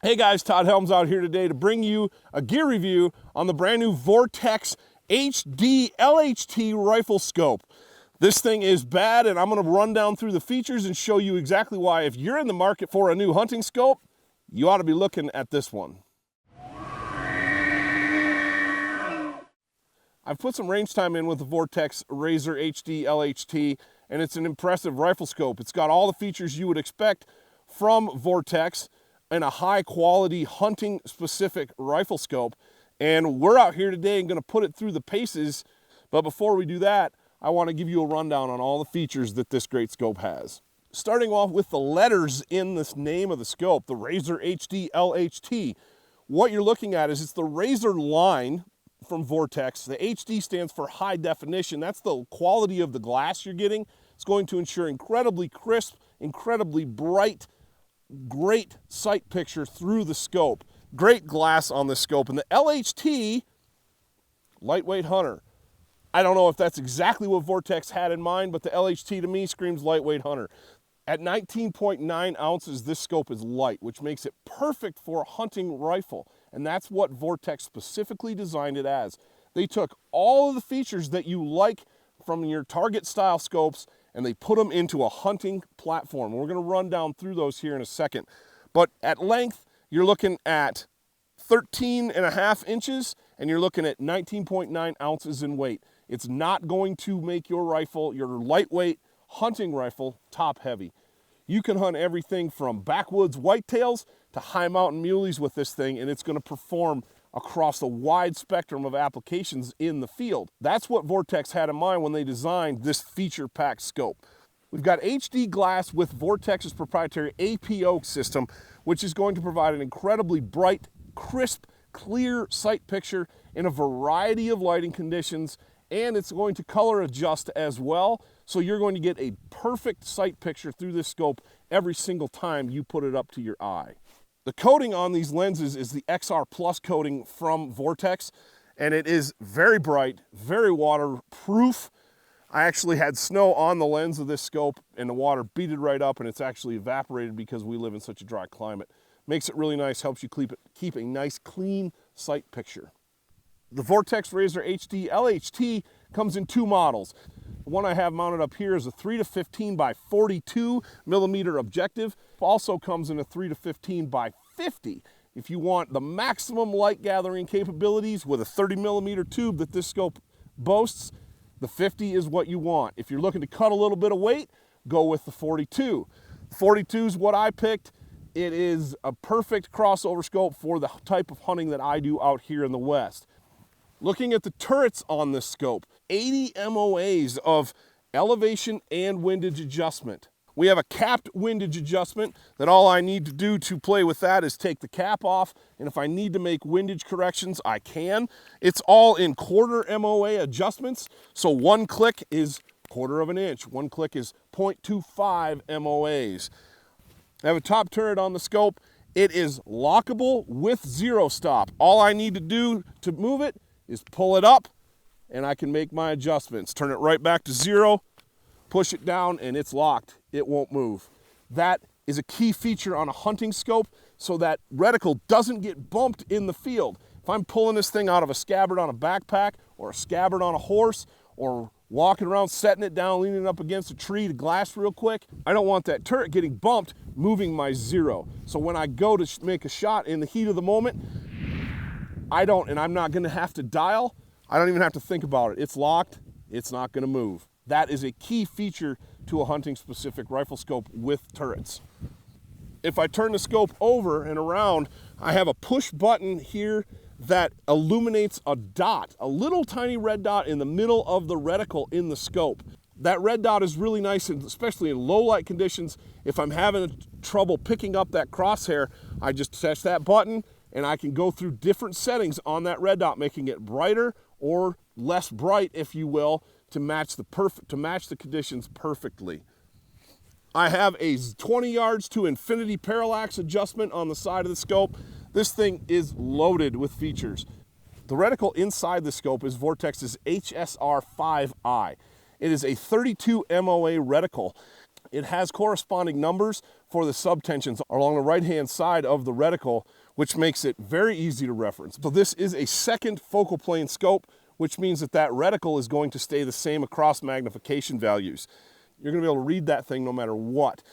Hey guys, Todd Helms out here today to bring you a gear review on the brand new Vortex HD LHT rifle scope. This thing is bad, and I'm going to run down through the features and show you exactly why, if you're in the market for a new hunting scope, you ought to be looking at this one. I've put some range time in with the Vortex Razor HD LHT, and it's an impressive rifle scope. It's got all the features you would expect from Vortex and a high quality hunting specific rifle scope. And we're out here today and going to put it through the paces. But before we do that, I want to give you a rundown on all the features that this great scope has. Starting off with the letters in this name of the scope, the Razor HD LHT. What you're looking at is it's the Razor line from Vortex. The HD stands for high definition. That's the quality of the glass you're getting. It's going to ensure incredibly crisp, incredibly bright, great sight picture through the scope. Great glass on the scope. And the LHT, lightweight hunter. I don't know if that's exactly what Vortex had in mind, but the LHT to me screams lightweight hunter. At 19.9 ounces, this scope is light, which makes it perfect for a hunting rifle. And that's what Vortex specifically designed it as. They took all of the features that you like from your target style scopes and they put them into a hunting platform. We're going to run down through those here in a second. But at length, you're looking at 13.5 inches and you're looking at 19.9 ounces in weight. It's not going to make your rifle, your lightweight hunting rifle, top heavy. You can hunt everything from backwoods whitetails to high mountain muleys with this thing, and it's going to perform across a wide spectrum of applications in the field. That's what Vortex had in mind when they designed this feature-packed scope. We've got HD glass with Vortex's proprietary APO system, which is going to provide an incredibly bright, crisp, clear sight picture in a variety of lighting conditions, and it's going to color adjust as well, so you're going to get a perfect sight picture through this scope every single time you put it up to your eye. The coating on these lenses is the XR Plus coating from Vortex, and it is very bright, very waterproof. I actually had snow on the lens of this scope, and the water beat it right up, and it's actually evaporated because we live in such a dry climate. Makes it really nice, helps you keep a nice, clean sight picture. The Vortex Razor HD LHT comes in two models. The one I have mounted up here is a 3-15 by 42 millimeter objective. Also comes in a 3-15 by 50. If you want the maximum light gathering capabilities with a 30 millimeter tube that this scope boasts, the 50 is what you want. If you're looking to cut a little bit of weight, go with the 42. The 42 is what I picked. It is a perfect crossover scope for the type of hunting that I do out here in the West. Looking at the turrets on this scope, 80 MOAs of elevation and windage adjustment. We have a capped windage adjustment that all I need to do to play with that is take the cap off, and if I need to make windage corrections, I can. It's all in quarter MOA adjustments, so one click is quarter of an inch, one click is 0.25 MOAs. I have a top turret on the scope. It is lockable with zero stop. All I need to do to move it is pull it up and I can make my adjustments. Turn it right back to zero, push it down, and it's locked. It won't move. That is a key feature on a hunting scope so that reticle doesn't get bumped in the field. If I'm pulling this thing out of a scabbard on a backpack or a scabbard on a horse or walking around, setting it down, leaning up against a tree to glass real quick, I don't want that turret getting bumped, moving my zero. So when I go to make a shot in the heat of the moment, I'm not gonna have to dial. I don't even have to think about it. It's locked, it's not gonna move. That is a key feature to a hunting specific rifle scope with turrets. If I turn the scope over and around, I have a push button here that illuminates a dot, a little tiny red dot in the middle of the reticle in the scope. That red dot is really nice, especially in low light conditions. If I'm having trouble picking up that crosshair, I just touch that button and I can go through different settings on that red dot, making it brighter or less bright, if you will, to match the conditions perfectly. I have a 20 yards to infinity parallax adjustment on the side of the scope. This thing is loaded with features. The reticle inside the scope is Vortex's HSR5i. It is a 32 MOA reticle. It has corresponding numbers for the subtensions along the right-hand side of the reticle, which makes it very easy to reference. So this is a second focal plane scope, which means that that reticle is going to stay the same across magnification values. You're going to be able to read that thing no matter what.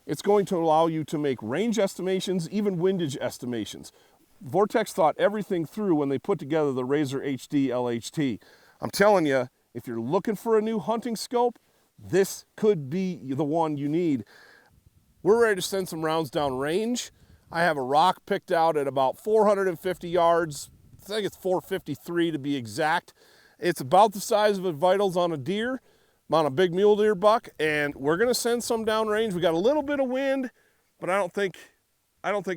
It's going to allow you to make range estimations, even windage estimations. Vortex thought everything through when they put together the Razor HD LHT. I'm telling you, if you're looking for a new hunting scope, this could be the one you need. We're ready to send some rounds down range. I have a rock picked out at about 450 yards. I think it's 453 to be exact. It's about the size of a vitals on a deer, on a big mule deer buck, and we're gonna send some down range. We got a little bit of wind, but I don't think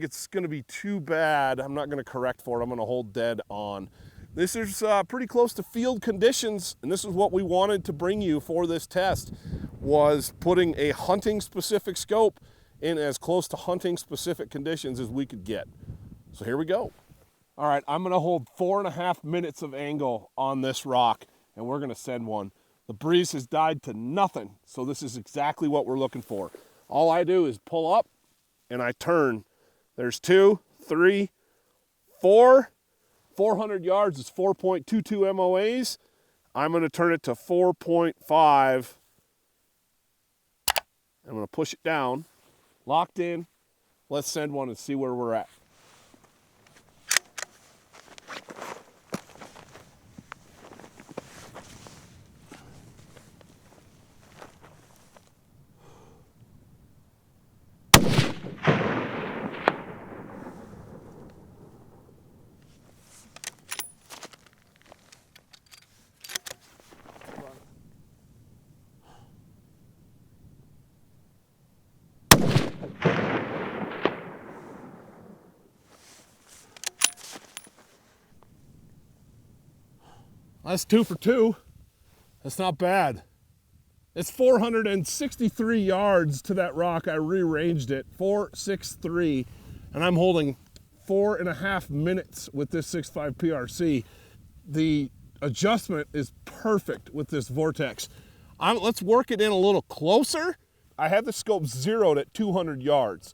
it's gonna be too bad. I'm not gonna correct for it. I'm gonna hold dead on. This is pretty close to field conditions, and this is what we wanted to bring you for this test, was putting a hunting specific scope in as close to hunting specific conditions as we could get. So here we go. All right, I'm gonna hold 4.5 minutes of angle on this rock, and we're gonna send one. The breeze has died to nothing, so this is exactly what we're looking for. All I do is pull up and I turn. There's 2, 3, 4. 400 yards is 4.22 MOAs. I'm gonna turn it to 4.5. I'm gonna push it down, locked in. Let's send one and see where we're at. That's 2 for 2. That's not bad. It's 463 yards to that rock. I rearranged it, 463, and I'm holding 4.5 minutes with this 6.5 PRC. The adjustment is perfect with this Vortex. Let's work it in a little closer. I have the scope zeroed at 200 yards.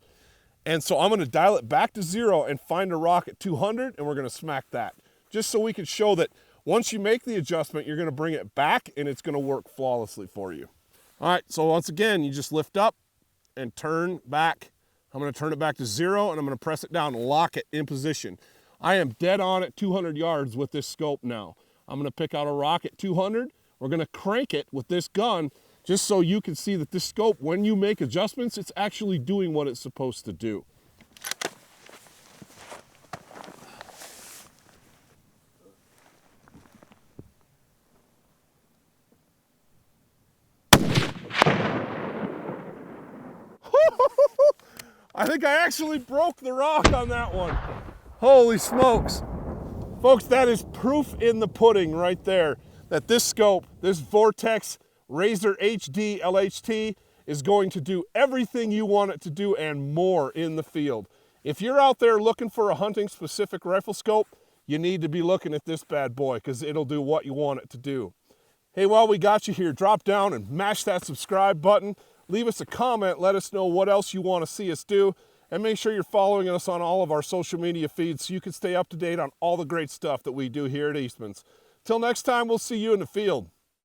And so I'm gonna dial it back to 0 and find a rock at 200, and we're gonna smack that. Just so we can show that once you make the adjustment, you're gonna bring it back and it's gonna work flawlessly for you. All right, so once again, you just lift up and turn back. I'm gonna turn it back to 0 and I'm gonna press it down and lock it in position. I am dead on at 200 yards with this scope now. I'm gonna pick out a rock at 200. We're gonna crank it with this gun just so you can see that this scope, when you make adjustments, it's actually doing what it's supposed to do. I think I actually broke the rock on that one. Holy smokes. Folks, that is proof in the pudding right there that this scope, this Vortex Razor HD LHT, is going to do everything you want it to do and more in the field. If you're out there looking for a hunting specific rifle scope, you need to be looking at this bad boy because it'll do what you want it to do. Hey, while we got you here, drop down and mash that subscribe button. Leave us a comment, let us know what else you want to see us do, and make sure you're following us on all of our social media feeds so you can stay up to date on all the great stuff that we do here at Eastmans. Till next time, we'll see you in the field.